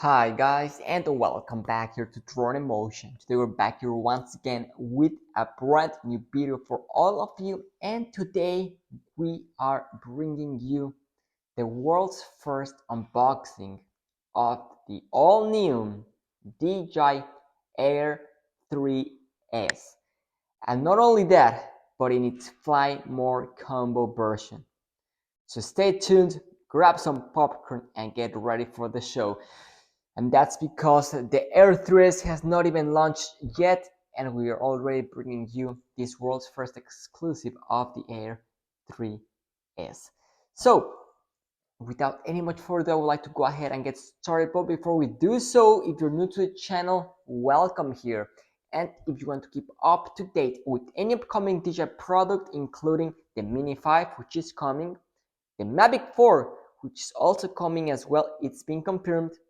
Hi guys, and welcome back here to Drone Emotion. Today we're back here once again with a brand new video for all of you, and today we are bringing you the world's first unboxing of the all-new DJI Air 3S. And not only that, but in its Fly More combo version. So stay tuned, grab some popcorn and get ready for the show. And that's because the Air 3S has not even launched yet, and we are already bringing you this world's first exclusive of the Air 3S. So, without any much further, I would like to go ahead and get started. But before we do so, if you're new to the channel, welcome here. And if you want to keep up to date with any upcoming DJI product, including the Mini 5, which is coming, the Mavic 4, which is also coming as well, it's been confirmed,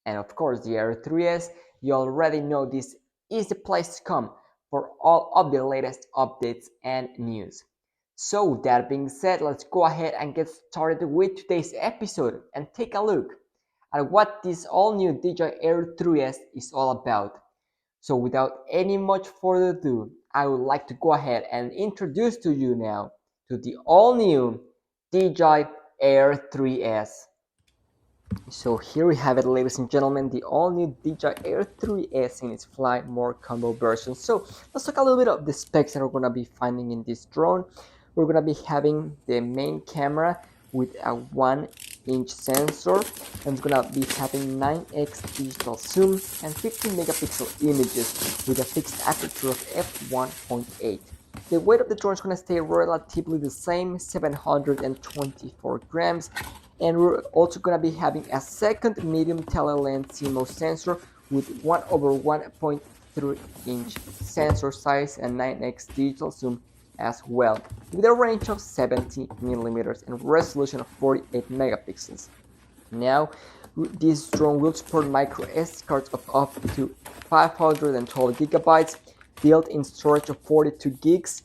and of course the Air 3S, you already know this is the place to come for all of the latest updates and news. So with that being said, let's go ahead and get started with today's episode and take a look at what this all new DJI Air 3S is all about. So without any much further ado, I would like to go ahead and introduce to you now to the all new DJI Air 3S. So here we have it, ladies and gentlemen, the all-new DJI Air 3S in its Fly More combo version. So let's talk a little bit of the specs that we're going to be finding in this drone. We're going to be having the main camera with a 1-inch sensor, and it's going to be having 9x digital zoom and 15 megapixel images with a fixed aperture of f1.8. The weight of the drone is going to stay relatively the same, 724 grams. And we're also going to be having a second medium telelens CMOS sensor with 1/1.3-inch sensor size and 9x digital zoom as well, with a range of 70 millimeters and resolution of 48 megapixels. Now, this drone will support micro SD cards of up to 512 gigabytes, built-in storage of 42 gigs,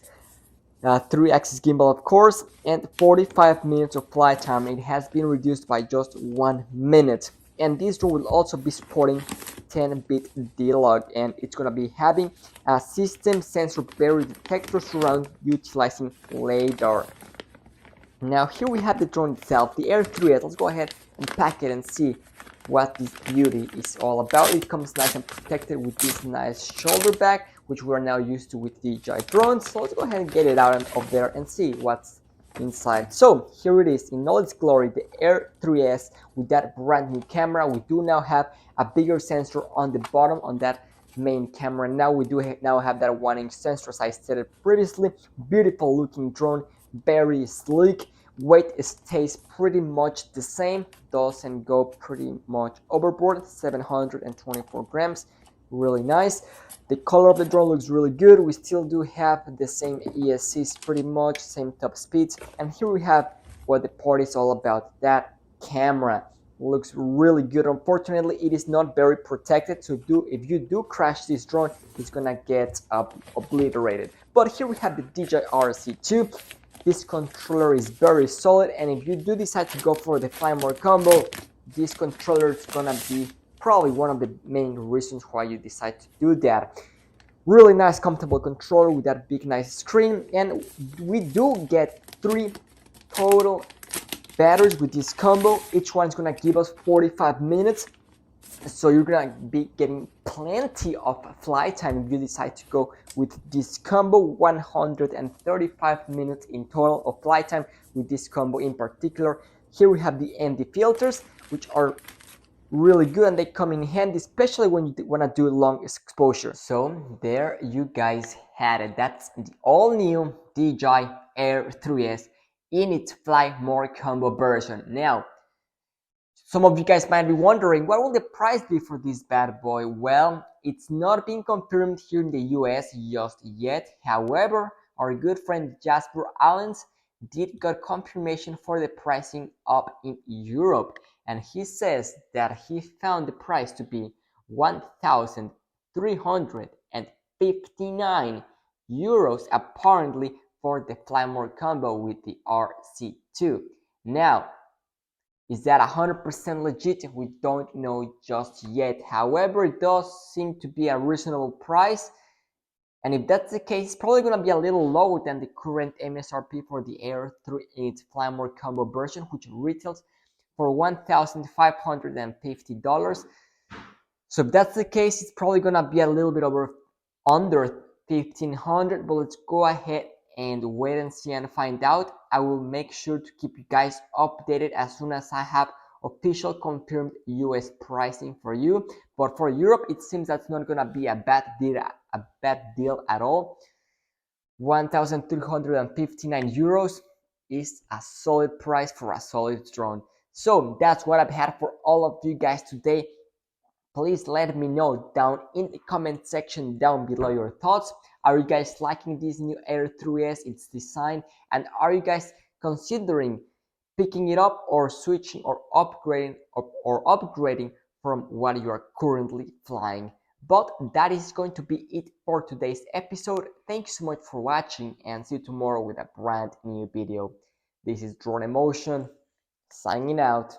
3-axis gimbal of course, and 45 minutes of flight time. It has been reduced by just 1 minute, and this drone will also be supporting 10-bit D-Log, and it's going to be having a system sensor barrier detector surround utilizing LiDAR. Now here we have the drone itself, the Air 3S. Let's go ahead and pack it and see what this beauty is all about. It comes nice and protected with this nice shoulder bag, which we are now used to with DJI drones. So let's go ahead and get it out of there and see what's inside. So here it is in all its glory, the Air 3S with that brand new camera. We do now have a bigger sensor on the bottom on that main camera. Now we do now have that 1-inch sensor, as I stated previously. Beautiful looking drone, very sleek. Weight stays pretty much the same, doesn't go pretty much overboard, 724 grams, really nice. The color of the drone looks really good. We still do have the same ESCs, pretty much same top speeds, and here we have what the party is all about. That camera looks really good. Unfortunately, it is not very protected, so if you do crash this drone, it's gonna get obliterated. But here we have the DJI RC2. This controller is very solid, and if you do decide to go for the Fly More combo, this controller is gonna be probably one of the main reasons why you decide to do that. Really nice, comfortable controller with that big, nice screen, and we do get 3 total batteries with this combo. Each one is gonna give us 45 minutes. So you're gonna be getting plenty of flight time if you decide to go with this combo. 135 minutes in total of flight time with this combo in particular. Here we have the ND filters, which are really good, and they come in handy, especially when you want to do long exposure. So there you guys had it. That's the all new DJI Air 3S in its Fly More combo version. Now, some of you guys might be wondering, what will the price be for this bad boy? Well, it's not been confirmed here in the US just yet. However, our good friend Jasper Allens did get confirmation for the pricing up in Europe, and he says that he found the price to be 1,359 euros apparently for the Flymore combo with the RC2. Now, Is that 100% legit? We don't know just yet. However, it does seem to be a reasonable price. And if that's the case, it's probably going to be a little lower than the current MSRP for the Air through its Fly More Combo version, which retails for $1,550. So if that's the case, it's probably going to be a little bit under 1,500, but let's go ahead and wait and see and find out. I will make sure to keep you guys updated as soon as I have official confirmed US pricing for you. But for Europe, it seems that's not gonna be a bad deal at all. 1,359 euros is a solid price for a solid drone. So that's what I've had for all of you guys today. Please let me know down in the comment section down below your thoughts. Are you guys liking this new Air 3S, its design, and are you guys considering picking it up or switching or upgrading from what you are currently flying? But that is going to be it for today's episode. Thanks so much for watching and see you tomorrow with a brand new video. This is Drone Emotion signing out.